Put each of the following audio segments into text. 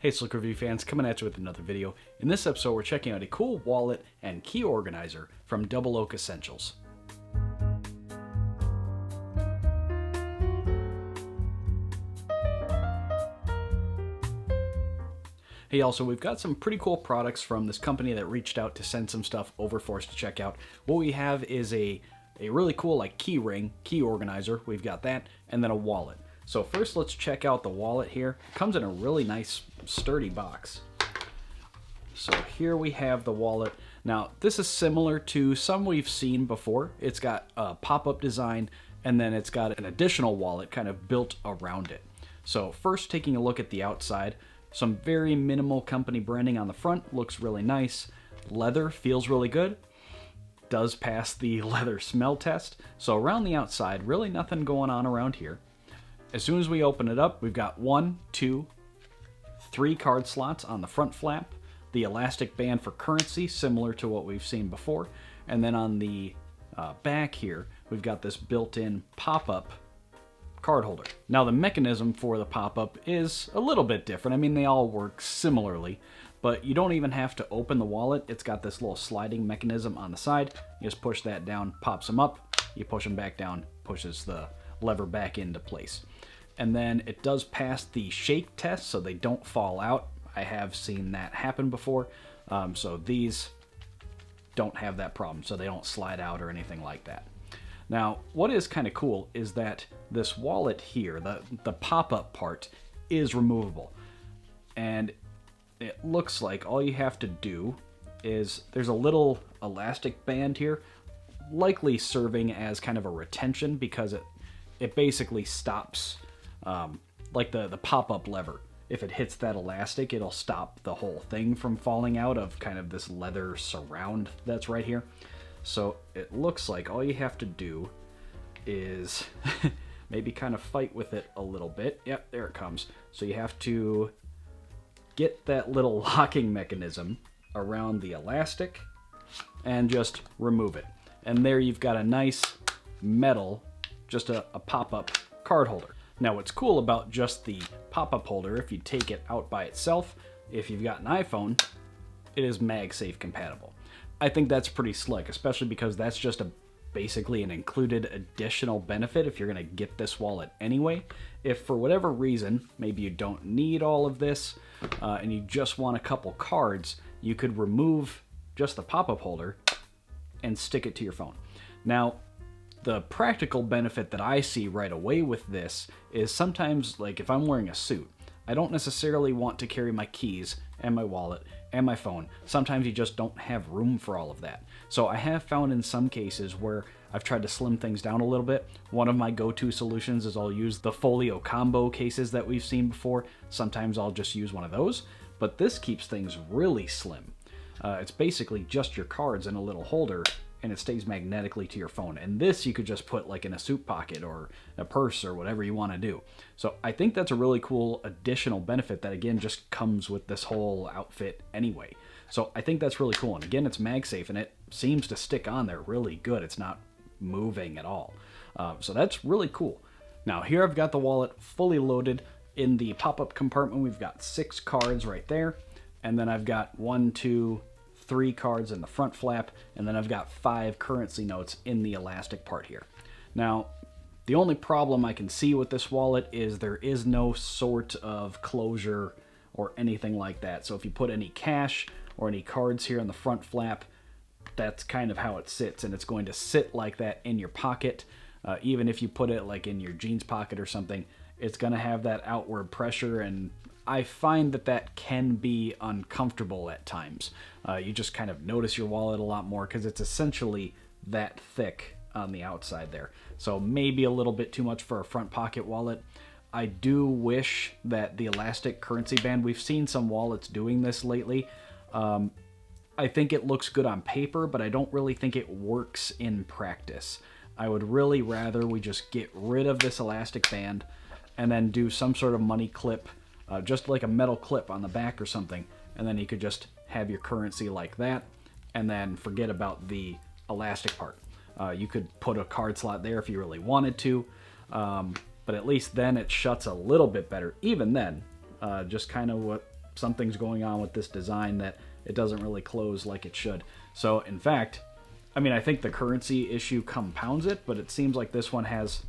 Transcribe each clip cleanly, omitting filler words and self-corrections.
Hey Slick Review fans, coming at you with another video. In this episode we're checking out a cool wallet and key organizer from Double Oak Essentials. Hey, also, we've got some pretty cool products from this company that reached out to send some stuff over for us to check out. What we have is a really cool key ring, key organizer. We've got that, and then a wallet. So first let's check out the wallet here. It comes in a really nice sturdy box. So here we have the wallet. Now this is similar to some we've seen before. It's got a pop-up design and then it's got an additional wallet kind of built around it. So first, taking a look at the outside, some very minimal company branding on the front, looks really nice. Leather feels really good. Does pass the leather smell test. So around the outside, really nothing going on around here. As soon as we open it up, we've got 1, 2, 3 card slots on the front flap, the elastic band for currency, similar to what we've seen before, and then on the back here, we've got this built-in pop-up card holder. Now the mechanism for the pop-up is a little bit different. I mean, they all work similarly, but you don't even have to open the wallet. It's got this little sliding mechanism on the side. You just push that down, pops them up, you push them back down, pushes the lever back into place. And then it does pass the shake test, so they don't fall out. I have seen that happen before. So these don't have that problem, so they don't slide out or anything like that. Now, what is kind of cool is that this wallet here, the pop-up part, is removable. And it looks like all you have to do is, there's a little elastic band here, likely serving as kind of a retention because it basically stops, like the pop-up lever. If it hits that elastic, it'll stop the whole thing from falling out of kind of this leather surround that's right here. So it looks like all you have to do is maybe kind of fight with it a little bit. Yep, there it comes. So you have to get that little locking mechanism around the elastic and just remove it. And there you've got a nice metal, just a pop-up card holder. Now what's cool about just the pop-up holder, if you take it out by itself, if you've got an iPhone, it is MagSafe compatible. I think that's pretty slick, especially because that's just basically an included additional benefit if you're going to get this wallet anyway. If for whatever reason, maybe you don't need all of this and you just want a couple cards, you could remove just the pop-up holder and stick it to your phone. Now, the practical benefit that I see right away with this is sometimes, like if I'm wearing a suit, I don't necessarily want to carry my keys and my wallet and my phone. Sometimes you just don't have room for all of that. So I have found in some cases where I've tried to slim things down a little bit. One of my go-to solutions is I'll use the folio combo cases that we've seen before. Sometimes I'll just use one of those, but this keeps things really slim. It's basically just your cards in a little holder, and it stays magnetically to your phone. And this you could just put like in a suit pocket or a purse or whatever you want to do. So I think that's a really cool additional benefit that again just comes with this whole outfit anyway. So I think that's really cool. And again, it's MagSafe and it seems to stick on there really good. It's not moving at all. So that's really cool. Now here I've got the wallet fully loaded. In the pop-up compartment, we've got 6 cards right there. And then I've got 1, 2, 3 cards in the front flap, and then I've got 5 currency notes in the elastic part here. Now, the only problem I can see with this wallet is there is no sort of closure or anything like that. So if you put any cash or any cards here in the front flap, that's kind of how it sits, and it's going to sit like that in your pocket. Even if you put it like in your jeans pocket or something, it's going to have that outward pressure, and I find that can be uncomfortable at times. You just kind of notice your wallet a lot more because it's essentially that thick on the outside there. So maybe a little bit too much for a front pocket wallet. I do wish that the elastic currency band, we've seen some wallets doing this lately. I think it looks good on paper, but I don't really think it works in practice. I would really rather we just get rid of this elastic band and then do some sort of money clip, just like a metal clip on the back or something, and then you could just have your currency like that and then forget about the elastic part. You could put a card slot there if you really wanted to, but at least then it shuts a little bit better. Even then, just kind of what something's going on with this design that it doesn't really close like it should. So in fact, I mean, I think the currency issue compounds it, but it seems like this one has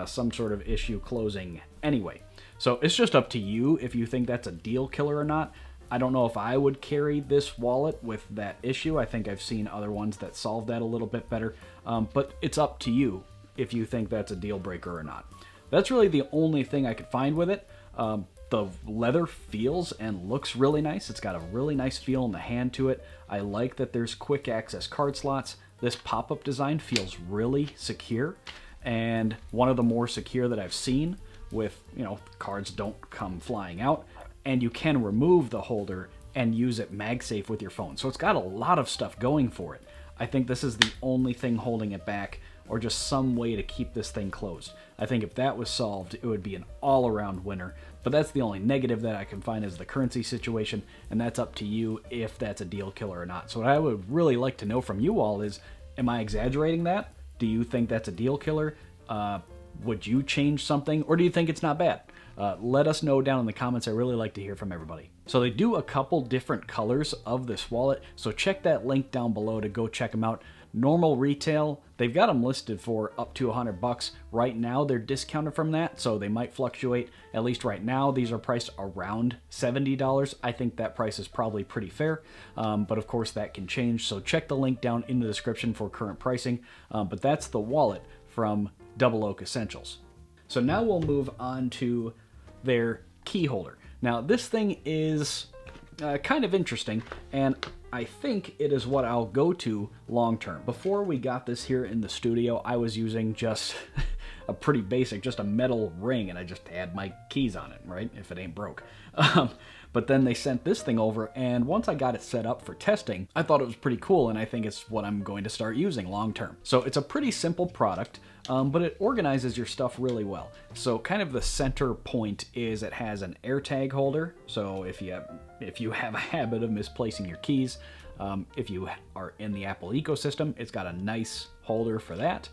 some sort of issue closing anyway. So it's just up to you if you think that's a deal killer or not. I don't know if I would carry this wallet with that issue. I think I've seen other ones that solve that a little bit better, but it's up to you if you think that's a deal breaker or not. That's really the only thing I could find with it. The leather feels and looks really nice. It's got a really nice feel in the hand to it. I like that there's quick access card slots. This pop-up design feels really secure, and one of the more secure that I've seen with, you know, cards don't come flying out, and you can remove the holder and use it MagSafe with your phone. So it's got a lot of stuff going for it. I think this is the only thing holding it back, or just some way to keep this thing closed. I think if that was solved, it would be an all-around winner, but that's the only negative that I can find is the currency situation, and that's up to you if that's a deal killer or not. So what I would really like to know from you all is, am I exaggerating that? Do you think that's a deal killer? Would you change something, or do you think it's not bad? Let us know down in the comments. I really like to hear from everybody. So they do a couple different colors of this wallet, so check that link down below to go check them out. Normal retail, they've got them listed for up to $100. Right now they're discounted from that, so they might fluctuate. At least right now these are priced around $70. I think that price is probably pretty fair, but of course that can change, so check the link down in the description for current pricing. But that's the wallet from Double Oak Essentials. So now we'll move on to their key holder. Now this thing is kind of interesting, and I think it is what I'll go to long term. Before we got this here in the studio, I was using just a pretty basic, just a metal ring, and I just had my keys on it, right? If it ain't broke. But then they sent this thing over, and once I got it set up for testing, I thought it was pretty cool, and I think it's what I'm going to start using long term. So it's a pretty simple product, but it organizes your stuff really well. So kind of the center point is it has an AirTag holder, so if you have a habit of misplacing your keys, if you are in the Apple ecosystem, it's got a nice holder for that.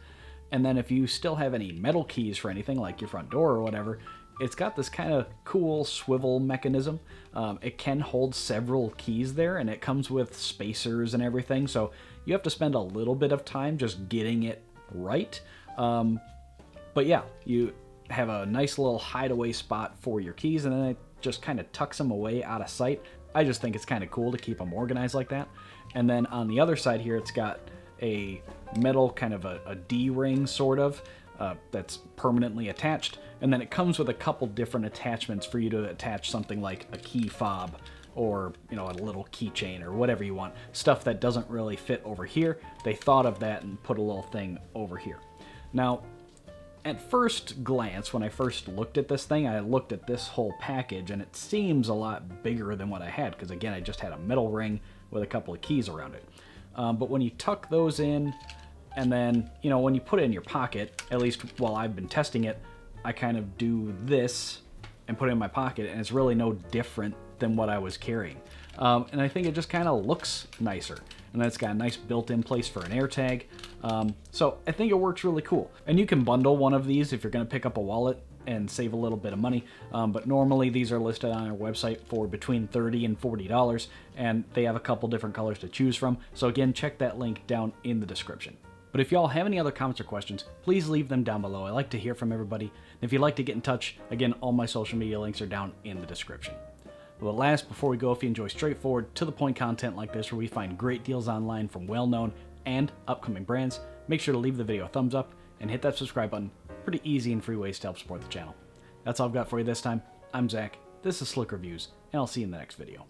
And then if you still have any metal keys for anything, like your front door or whatever, it's got this kind of cool swivel mechanism. It can hold several keys there, and it comes with spacers and everything, so you have to spend a little bit of time just getting it right. But yeah, you have a nice little hideaway spot for your keys, and then it just kind of tucks them away out of sight. I just think it's kind of cool to keep them organized like that. And then on the other side here, it's got a metal kind of a D-ring sort of, that's permanently attached, and then it comes with a couple different attachments for you to attach something like a key fob, or, you know, a little keychain or whatever you want. Stuff that doesn't really fit over here, they thought of that and put a little thing over here. Now, at first glance, when I first looked at this thing, I looked at this whole package, and it seems a lot bigger than what I had, because again, I just had a metal ring with a couple of keys around it. But when you tuck those in, and then, you know, when you put it in your pocket, at least while I've been testing it, I kind of do this and put it in my pocket, and it's really no different than what I was carrying. And I think it just kind of looks nicer. And then it's got a nice built-in place for an AirTag. So I think it works really cool. And you can bundle one of these if you're going to pick up a wallet and save a little bit of money. But normally these are listed on our website for between $30 and $40, and they have a couple different colors to choose from. So again, check that link down in the description. But if y'all have any other comments or questions, please leave them down below. I like to hear from everybody. And if you'd like to get in touch, again, all my social media links are down in the description. But last, before we go, if you enjoy straightforward, to-the-point content like this where we find great deals online from well-known and upcoming brands, make sure to leave the video a thumbs up and hit that subscribe button. Pretty easy and free ways to help support the channel. That's all I've got for you this time. I'm Zach, this is Slick Reviews, and I'll see you in the next video.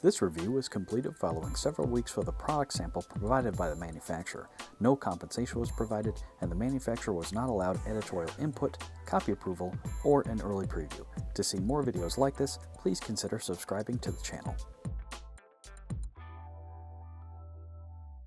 This review was completed following several weeks for the product sample provided by the manufacturer. No compensation was provided, and the manufacturer was not allowed editorial input, copy approval, or an early preview. To see more videos like this, please consider subscribing to the channel.